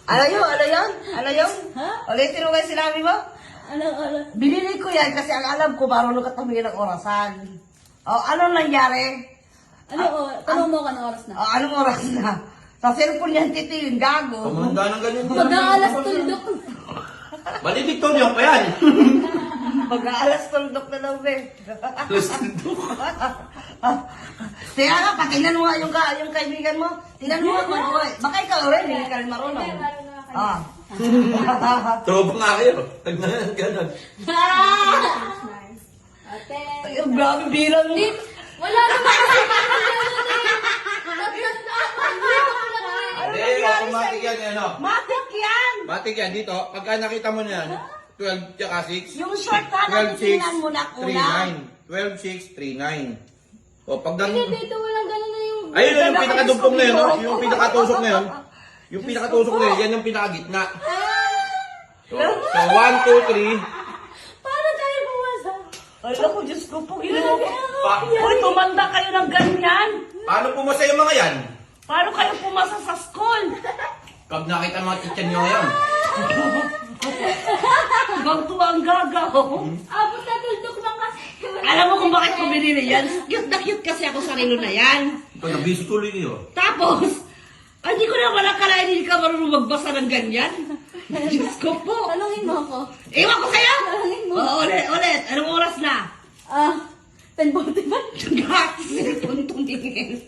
Ano yun? Ano yun? Ano yun? Ha? Ulitin mo kayo sinabi mo? Ano? Binili ko yan kasi ang alam ko marunong ka tumingin ng orasan. O, anong nangyari? Tanong mo ka ng oras na. O, anong oras na? Sa cellphone yan titingin, gago. Kumanda ng ganyan. Mag-aalas tuldok. Valedictorian pa yan. Mag-aalas tuldok na daw, be. Alas tuldok. Kaya nga, patingnan mo nga yung kaibigan mo. Tingnan mo nga kung ano oras. Baka ikaw rin, hindi ka rin marunong. Ah. Tropa nga kayo. Nagnanan ganon. Ate. Ay, ang grabe bilang mo. Wala naman. Ano Eh, nangyari automatic sa'yo? yan, ano? Matik yan! Matik yan dito. Pagka nakita mo na yan, 12 tsaka 6. Yung shortcut na titingnan mo na kulang. 12, 6, 3, 9. O, pag Hindi, dito walang gano'n na yung... ayun na yung pinakadumpong na yun, no? Yung pinakatusok na yun. Yung pinakatusok na yun, yan yung pinakagitna. So, 1, 2, 3. Paano tayo bumasa? Ay, naku, Diyos ko po, ginawa ko. Uy, tumanda kayo ng ganyan. Paano pumasa yung mga yan? Paano kayo pumasa sa school? Pag nakita mga teacher nyo ngayon. Hanggang tuwa ang gagaw. Abot na tuldok lang kasi. Alam mo kung bakit ko binili yan? Cute na cute kasi ako sa relo na yan. Ito, nabisi tuloy niyo. Tapos, hindi ko na wala kalahin, hindi ka marunong magbasa ng ganyan. Diyos ko po. Tanungin mo ako. Ewan ko sa'yo. Tanungin mo. Ulit. Anong oras na? 10:45. Cellphone tumingin.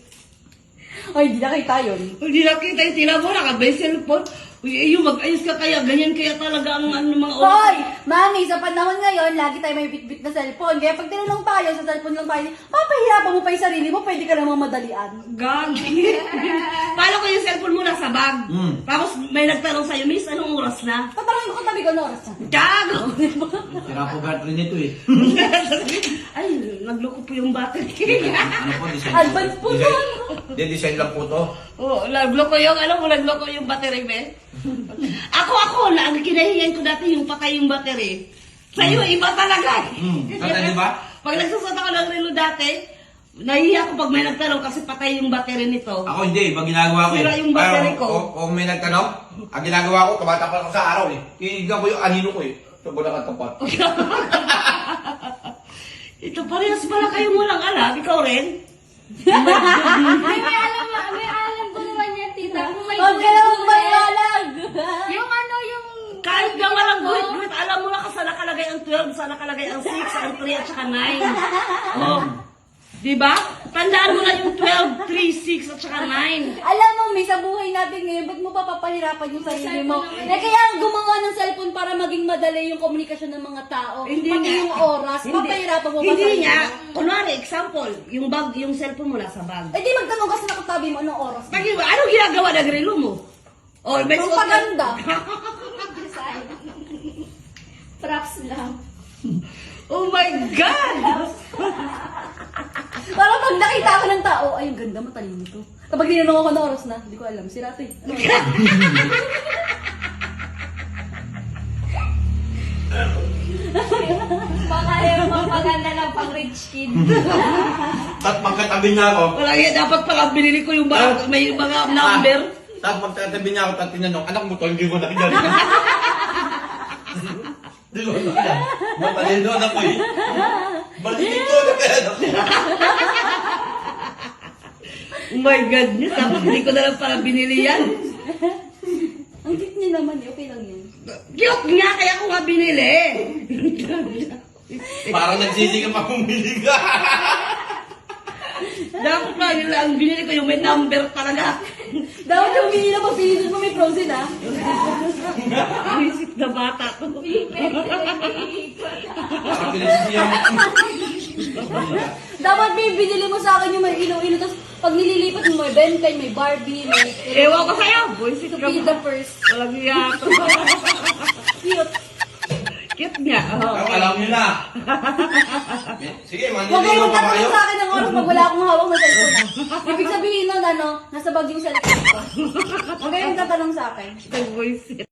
Ay, di nakita yun. Hindi nakita yung tila mo, nakabay cellphone. Uy, yung mag-ayos ka kaya, ganyan kaya talaga ang ano, mga Hoy! Mami, sa panahon ngayon, lagi tayo may bit-bit na cellphone. Kaya pag tinanong tayo, sa cellphone lang tayo, papahirapan mo pa yung sarili mo, pwede ka namang madalian. Gagi. Paano ko yung cellphone mo nasa bag? Tapos may nagtanong sa'yo, Miss, anong oras na? Tatanungin ko kung tabi ko na oras na. Gago! Sira po battery nito eh. Ay, nagloko po yung battery. Ano po, design? Advance po to. Hindi, design lang po to. Oo, nagloko yung, nagloko yung battery, be. Ako, ang kinahingan ko dati yung patay yung battery. Sa'yo, iba talaga. Kata, di ba? Pag nagsusot ako ng relo dati, nahihiya ko pag may nagtanong kasi patay yung battery nito. Ako hindi, pag ginagawa ko Sira yung battery ko. Kung may nagtanong, ang ginagawa ko, tumatapal ako sa araw eh. Iignan ko yung anino ko eh. Ito ko nakatapat. Ito, parehas pala kayong walang alam. Ikaw rin? May alam ko naman yan, tita. Kung may huwag ka lang magbayalag. Yung yung... Kahit na walang guhit-guhit, alam mo na kasi nakalagay ang 12, sa nakalagay ang 6, ang 3, at saka 9. Oh. Diba? Tandaan mo na yung 12, 3, 6, at saka 9. Alam mo, may sa buhay natin ngayon, ba't mo pa papahirapan yung sarili mo? Kaya ang gumawa ng cellphone para maging madali yung komunikasyon ng mga tao. Hindi pati nga. yung oras, papahirapan mo pa Hindi sarili nga. mo. Kunwari, example, yung bag, yung cellphone mo nasa bag. Eh di magtanong ka sa nakatabi mo, anong oras? Anong ginagawa ng relo mo? Oh, may suot ka- Propaganda. Props lang. Oh my God! Para pag nakita ka ng tao, ay, ang ganda, matalino to. Kapag tinanong ako ng oras na, hindi ko alam. Sirate. Ano? Baka yung magpaganda ng pang rich kid. Tapos pagkatabi niya ako, Wala yan, dapat pala binili ko yung bag, may mga number. tapos pagkatabi niya ako, tapos tinanong, anak mo to, hindi mo na yan. Hindi mo na yan. Matalino na ko eh. Balikin ko na kaya na. Oh my God, tapos hindi ko na lang pala binili yan. Ang cute niya naman, okay lang yan. Cute nga, kaya ko nga binili. Parang nagsisi ka pa bumili ka. Dapat pa, yun lang, binili ko yung may number talaga. Dapat yung bili na pagpilitin mo may frozen, ha? Isip na bata ko. Parang pinagsisiyan mo. Dapat may binili mo sa akin yung may ilo-ilo, tapos pag nililipat mo, may Ben 10, may Barbie, may... Ewan ko sa'yo, buisit ka Stupid pa. the first. Walang iya. Cute. Cute nga. Oh. Alam niyo na. Sige, Huwag maniligaw kayong pa magtatanong kayo. sa akin ng oras pag wala akong hawak na cellphone. Ibig sabihin nun, nasa bag yung cellphone ko. Huwag kayong tatanong sa akin. Buisit.